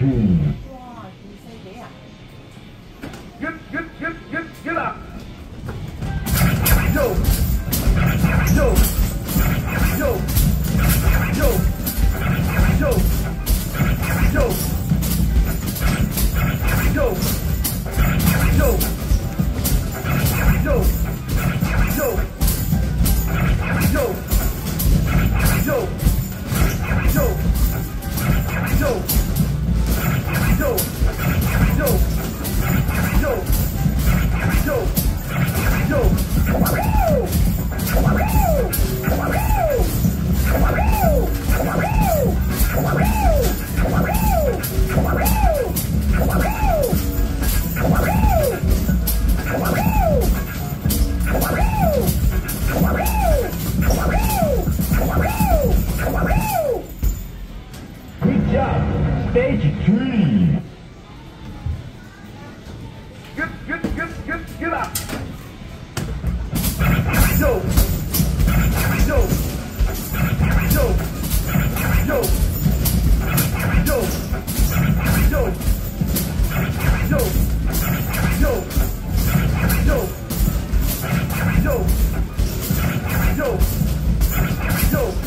2. Get up. Yo. Yo. Yo. Yo. Yo. Yo. Yo. Yo. Yo. Yo. Yo. Yo. Yo. Yo. Yo. Yo. Yo. Yo. Yo. Good job. Stage 3. Get up. Yo. Yo. Yo. Yo. Yo. Yo. Yo. Yo. Yo. Yo. Yo. Yo.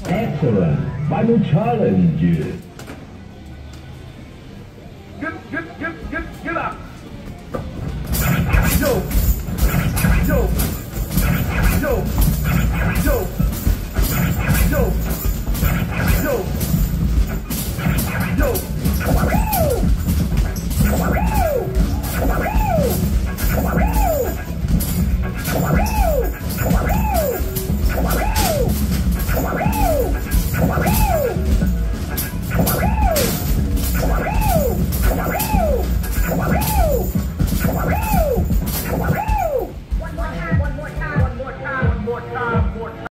Excellent. Final challenge.